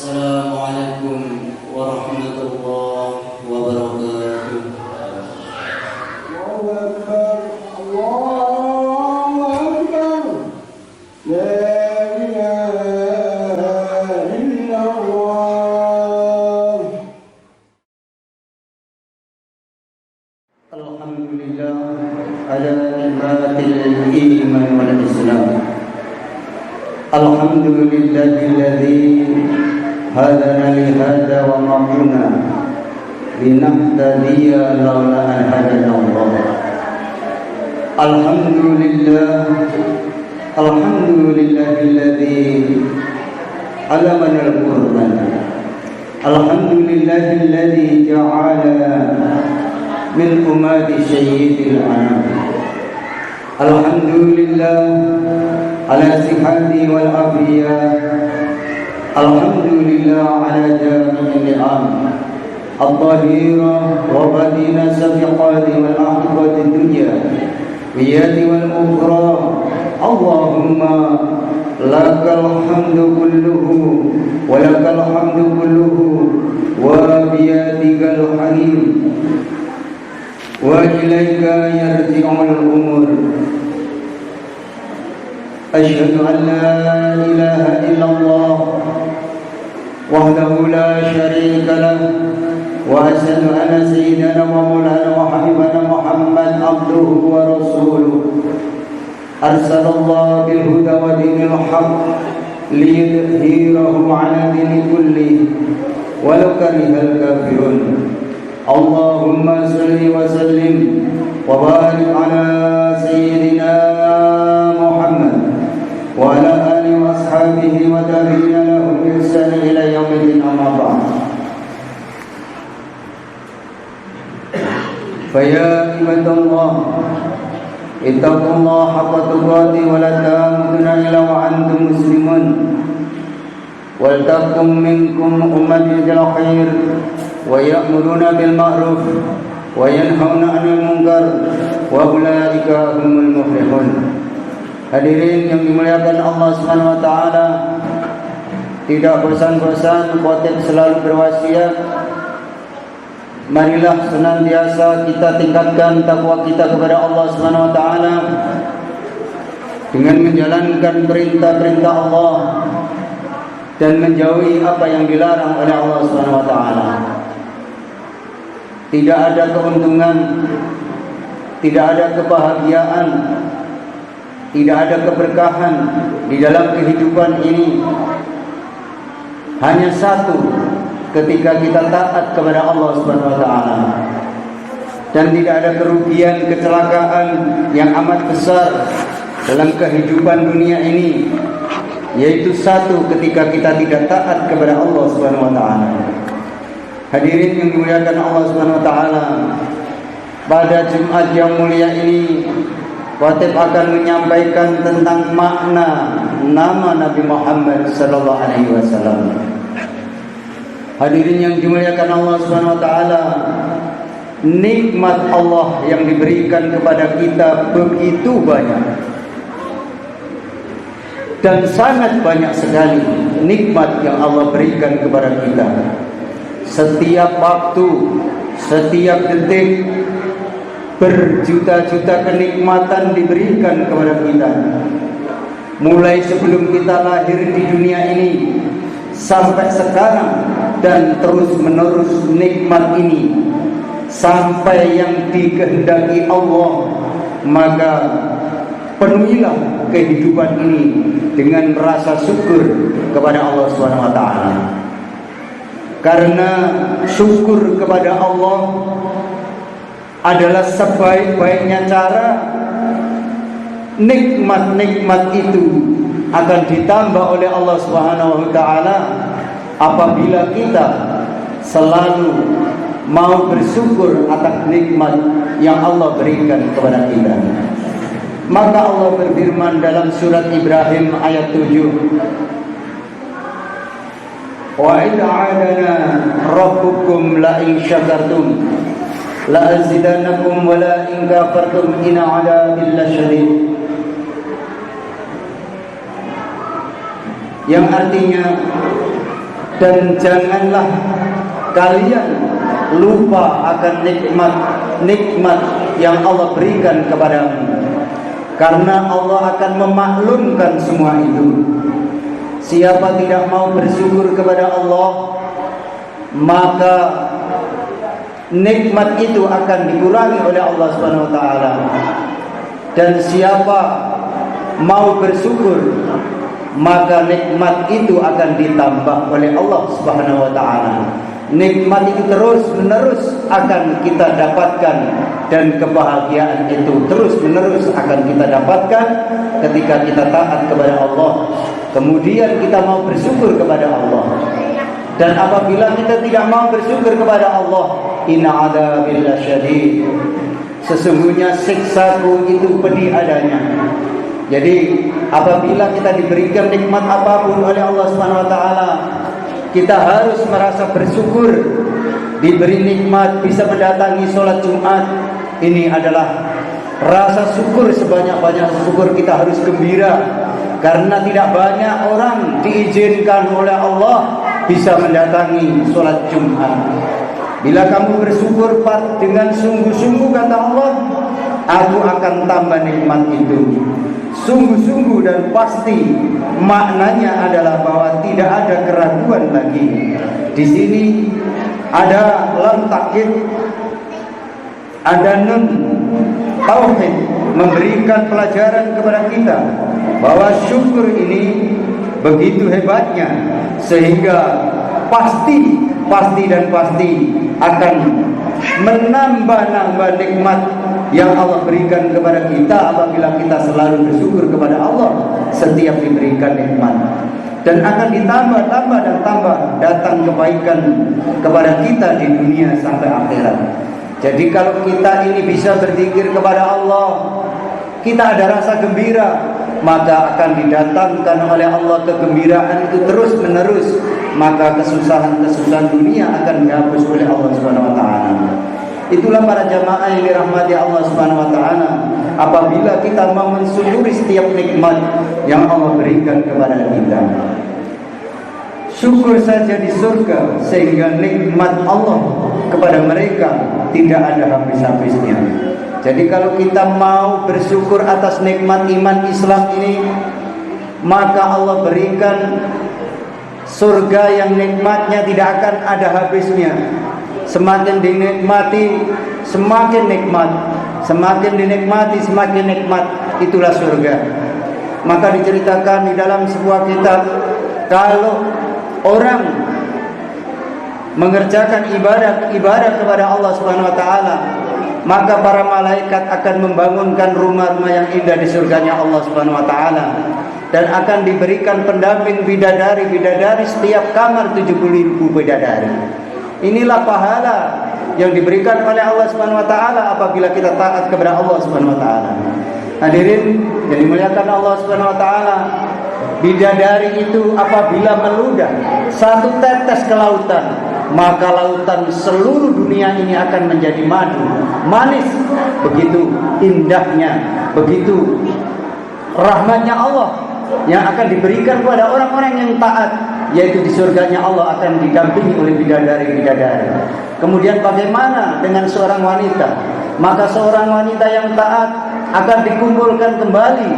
Assalamualaikum warahmatullahi wabarakatuh. Allahu Akbar, Allahu Akbar. La ilaha illallah. Alhamdulillah ala ni'matil iman wal islam. Alhamdulillahilladzi hadana li hadza wa ma kunna linahtadiya laula an hadana Allah. Alhamdulillahilladzi 'allamana al-Qur'an. Alhamdulillahilladzi ja'ala min umati sayyidil anam. Alhamdulillah ala sihhati wal afiyah. Alhamdulillah ala jami'il ni'am al-zahira wa batina sabiqati wal aqibati dunya wiyati wal ukhra. Allahumma lakal hamdu kulluhu wa lakal hamdu kulluhu wa biyadikal halim wa ilaika yarji'ul umur. Asyhadu an la ilaha illallah wahdahu la syarika lah wa asyhadu anna sayyidana wa maulana wa habibana Muhammad abduhu wa rasuluh arsalallahu bil huda wa dinil haqq liyudhhirahu 'ala dini kulli walau karihal kafirun. Allahumma salli wa sallim wa barik ala sayyidina Muhammad wa ala alihi wa ashabihi wa tabi'ina lahum bi ihsan ila yaumil amma ba'd. Fa ya ibadallah ittaqullaha haqqa tuqatih wa la tamutunna illa wa antum muslimun. Wal takum minkum ummatun bil khair wa ya'muruna bil ma'ruf wa yanhauna 'anil munkar wa ulaika humul muflihun. Hadirin yang dimuliakan Allah Subhanahu wa taala, tidak bosan-bosan khatib selalu berwasiat, marilah senantiasa kita tingkatkan takwa kita kepada Allah Subhanahu wa taala dengan menjalankan perintah-perintah Allah dan menjauhi apa yang dilarang oleh Allah Subhanahu wa taala. Tidak ada keuntungan, tidak ada kebahagiaan, tidak ada keberkahan di dalam kehidupan ini. Hanya satu, ketika kita taat kepada Allah Subhanahu wa taala. Dan tidak ada kerugian, kecelakaan yang amat besar dalam kehidupan dunia ini, yaitu satu, ketika kita tidak taat kepada Allah Subhanahu wa taala. Hadirin yang dimuliakan Allah Subhanahu wa taala, pada Jumat yang mulia ini khatib akan menyampaikan tentang makna nama Nabi Muhammad sallallahu alaihi wasallam. Hadirin yang dimuliakan Allah Subhanahu wa taala, nikmat Allah yang diberikan kepada kita begitu banyak. Dan sangat banyak sekali nikmat yang Allah berikan kepada kita. Setiap waktu, setiap detik, berjuta-juta kenikmatan diberikan kepada kita. Mulai sebelum kita lahir di dunia ini sampai sekarang, dan terus menerus nikmat ini sampai yang dikehendaki Allah. Maka penuhilah kehidupan ini dengan rasa syukur kepada Allah Subhanahu wa taala. Karena syukur kepada Allah adalah sebaik-baiknya cara. Nikmat-nikmat itu akan ditambah oleh Allah Subhanahu wa taala apabila kita selalu mau bersyukur atas nikmat yang Allah berikan kepada kita. Maka Allah berfirman dalam surat Ibrahim ayat 7, wa idh 'adana rabbukum la in syakartum la azidannakum wa la in kafartum inna 'adabi lasyadid. Yang artinya dan janganlah kalian lupa akan nikmat yang Allah berikan kepadamu, karena Allah akan memaklumkan semua itu. Siapa tidak mau bersyukur kepada Allah, maka nikmat itu akan dikurangi oleh Allah Subhanahu wa taala. Dan siapa mau bersyukur, maka nikmat itu akan ditambah oleh Allah Subhanahu wa taala. Nikmat itu terus-menerus akan kita dapatkan, dan kebahagiaan itu terus-menerus akan kita dapatkan ketika kita taat kepada Allah. Kemudian kita mau bersyukur kepada Allah. Dan apabila kita tidak mau bersyukur kepada Allah, inna adzabil lasyadid, sesungguhnya siksaku itu pedih adanya. Jadi apabila kita diberikan nikmat apapun oleh Allah Subhanahu wa taala, kita harus merasa bersyukur. Diberi nikmat bisa mendatangi sholat Jumat, ini adalah rasa syukur sebanyak-banyak syukur. Kita harus gembira karena tidak banyak orang diizinkan oleh Allah bisa mendatangi sholat Jumat. Bila kamu bersyukur dengan sungguh-sungguh, kata Allah, aku akan tambah nikmat itu. Sungguh-sungguh dan pasti maknanya adalah bahwa tidak ada keraguan lagi. Di sini ada lam takkid, ada nun tauhid, memberikan pelajaran kepada kita bahwa syukur ini begitu hebatnya, sehingga pasti akan menambah nikmat yang Allah berikan kepada kita apabila kita selalu bersyukur kepada Allah setiap diberikan nikmat. Dan akan ditambah dan tambah datang kebaikan kepada kita di dunia sampai akhirat. Jadi kalau kita ini bisa berzikir kepada Allah, kita ada rasa gembira, maka akan didatangkan oleh Allah kegembiraan itu terus menerus. Maka kesusahan dunia akan dihapus oleh Allah Subhanahu wa taala. Itulah para jamaah yang dirahmati Allah Subhanahu wa taala. Apabila kita mau mensyukuri setiap nikmat yang Allah berikan kepada kita, syukur saja di surga, sehingga nikmat Allah kepada mereka tidak ada habis-habisnya. Jadi kalau kita mau bersyukur atas nikmat iman Islam ini, maka Allah berikan surga yang nikmatnya tidak akan ada habisnya. Semakin dinikmati, semakin nikmat. Semakin dinikmati, semakin nikmat. Itulah surga. Maka diceritakan di dalam sebuah kitab, kalau orang mengerjakan ibadah kepada Allah Subhanahu wa taala, maka para malaikat akan membangunkan rumah-rumah yang indah di surganya Allah Subhanahu wa taala, dan akan diberikan pendamping bidadari setiap kamar 70.000 bidadari. Inilah pahala yang diberikan oleh Allah Subhanahu wa taala apabila kita taat kepada Allah Subhanahu wa taala. Hadirin yang dimuliakan Allah Subhanahu wa taala, bidadari itu apabila meludah satu tetes ke lautan, maka lautan seluruh dunia ini akan menjadi madu, manis. Begitu indahnya, begitu rahmatnya Allah yang akan diberikan kepada orang-orang yang taat, yaitu di surganya Allah akan didampingi oleh bidadari-bidadari. Kemudian bagaimana dengan seorang wanita? Maka seorang wanita yang taat akan dikumpulkan kembali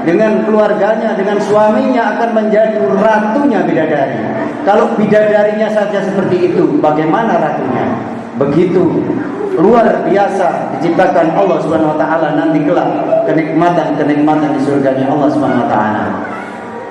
dengan keluarganya, dengan suaminya, akan menjadi ratunya bidadari. Kalau bidadarinya saja seperti itu, bagaimana ratunya? Begitu luar biasa diciptakan Allah Subhanahu wa taala nanti kelak kenikmatan di surganya Allah Subhanahu wa taala.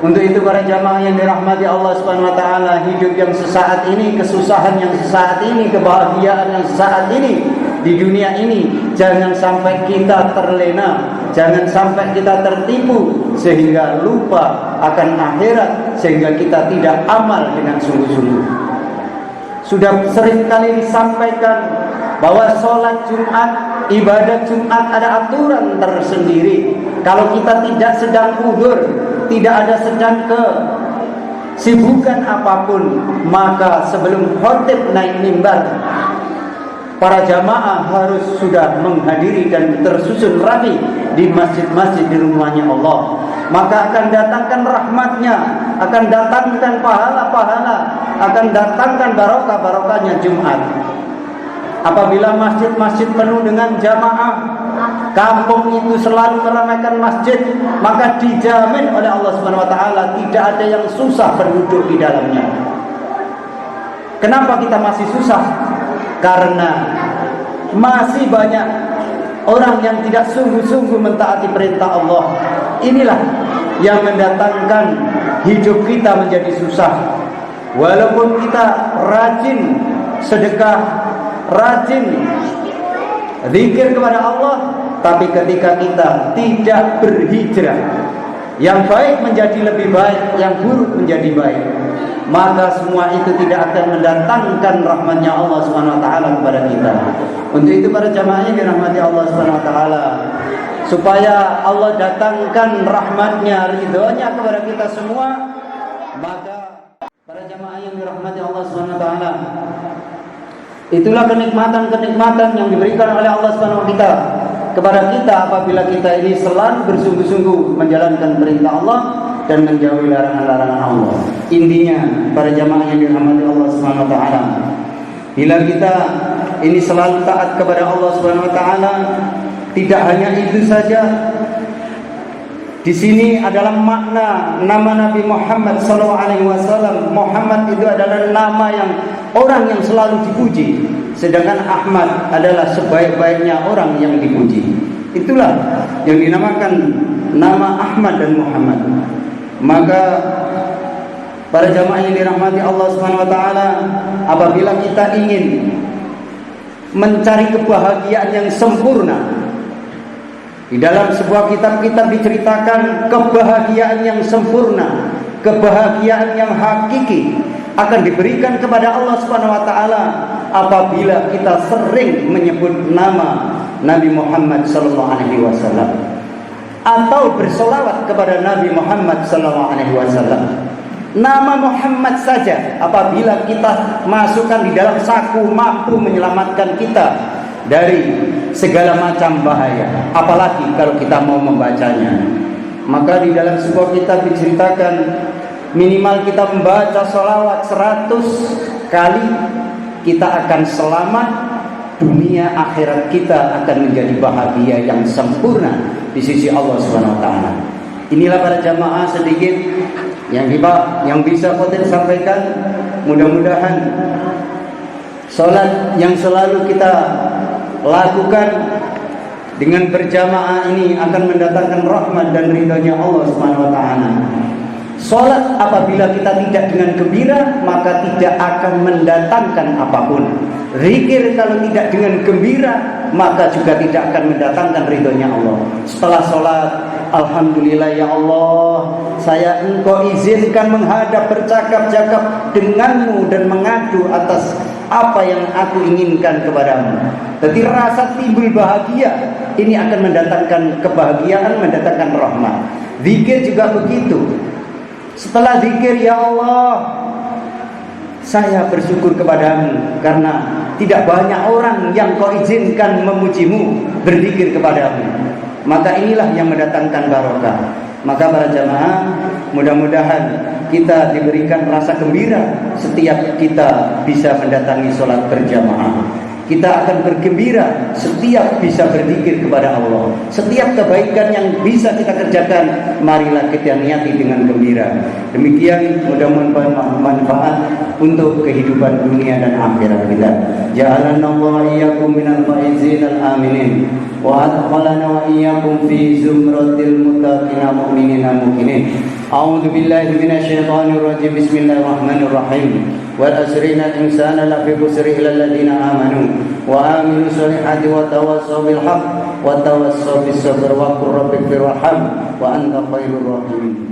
Untuk itu para jamaah yang dirahmati Allah Subhanahu wa taala, hidup yang sesaat ini, kesusahan yang sesaat ini, kebahagiaan yang sesaat ini di dunia ini, jangan sampai kita terlena, jangan sampai kita tertipu sehingga lupa akan akhirat, sehingga kita tidak amal dengan sungguh-sungguh. Sudah sering kali disampaikan bahwa sholat Jumat, ibadat Jumat ada aturan tersendiri. Kalau kita tidak sedang udzur, tidak ada sedang kesibukan apapun, maka sebelum khotib naik mimbar, para jamaah harus sudah menghadiri dan tersusun rapi di masjid-masjid di rumahnya Allah. Maka akan datangkan rahmatnya, akan datangkan pahala-pahala, akan datangkan barokah-barokahnya Jumat. Apabila masjid-masjid penuh dengan jamaah, kampung itu selalu meramaikan masjid, maka dijamin oleh Allah Subhanahu wa taala tidak ada yang susah penduduk di dalamnya. Kenapa kita masih susah? Karena masih banyak orang yang tidak sungguh-sungguh mentaati perintah Allah. Inilah yang mendatangkan hidup kita menjadi susah. Walaupun kita rajin sedekah, rajin zikir kepada Allah, tapi ketika kita tidak berhijrah, yang baik menjadi lebih baik, yang buruk menjadi baik, maka semua itu tidak akan mendatangkan rahmatnya Allah Subhanahu wa taala kepada kita. Untuk itu para jamaah yang dirahmati Allah Subhanahu wa taala, supaya Allah datangkan rahmatnya, ridhonya kepada kita semua, maka para jamaah yang dirahmati Allah Subhanahu wa taala, itulah kenikmatan-kenikmatan yang diberikan oleh Allah Subhanahu wa taala kepada kita apabila kita ini selalu bersungguh-sungguh menjalankan perintah Allah dan menjauhi larangan-larangan Allah. Intinya para jamaah yang dirahmati Allah Subhanahu wa taala, bila kita ini selalu taat kepada Allah Subhanahu wa taala, tidak hanya itu saja. Di sini adalah makna nama Nabi Muhammad SAW. Muhammad itu adalah nama yang orang yang selalu dipuji, sedangkan Ahmad adalah sebaik-baiknya orang yang dipuji. Itulah yang dinamakan nama Ahmad dan Muhammad. Maka para jamaah yang dirahmati Allah Subhanahu wa taala, apabila kita ingin mencari kebahagiaan yang sempurna, di dalam sebuah kitab-kitab diceritakan kebahagiaan yang sempurna, kebahagiaan yang hakiki akan diberikan kepada Allah Subhanahu wa taala apabila kita sering menyebut nama Nabi Muhammad sallallahu alaihi wasallam atau berselawat kepada Nabi Muhammad sallallahu alaihi wasallam. Nama Muhammad saja apabila kita masukkan di dalam saku mampu menyelamatkan kita dari segala macam bahaya, apalagi kalau kita mau membacanya. Maka di dalam sebuah kitab diceritakan minimal kita membaca sholawat 100 kali, kita akan selamat, dunia akhirat kita akan menjadi bahagia yang sempurna di sisi Allah Subhanahu wa taala. Inilah para jamaah sedikit yang bisa Khotir sampaikan. Mudah-mudahan salat yang selalu kita lakukan dengan berjamaah ini akan mendatangkan rahmat dan ridhonya Allah Subhanahu wa taala. Salat apabila kita tidak dengan gembira, maka tidak akan mendatangkan apapun. Zikir kalau tidak dengan gembira, maka juga tidak akan mendatangkan ridhonya Allah. Setelah salat, alhamdulillah ya Allah, saya Engkau izinkan menghadap bercakap-cakap denganmu dan mengadu atas apa yang aku inginkan kepadamu. Jadi rasa timbul bahagia ini akan mendatangkan kebahagiaan, mendatangkan rahmat. Zikir juga begitu. Setelah zikir, ya Allah, saya bersyukur kepadamu karena tidak banyak orang yang kau izinkan memujimu, berzikir kepadamu. Maka inilah yang mendatangkan barokah. Maka para jamaah, mudah-mudahan kita diberikan rasa gembira setiap kita bisa mendatangi sholat berjamaah. Kita akan bergembira setiap bisa berzikir kepada Allah. Setiap kebaikan yang bisa kita kerjakan, marilah kita niati dengan gembira. Demikian mudah-mudahan manfaat untuk kehidupan dunia dan akhirat kita. Ja'alana Allah iyyakum minal faizin al-aminin wa adkhalana wa iyyakum fi zumratil muttaqin mu'minina muqinin. A'udzu billahi minasyaitonir rajim. Bismillahirrahmanirrahim. Wal asrina insana lafi khusri illa alladziina amanu wa amilu sholihati wa tawassaw bil haqq wa tawassaw bis sabr wa qur rabbighfir warham wa anta khairur rahimin.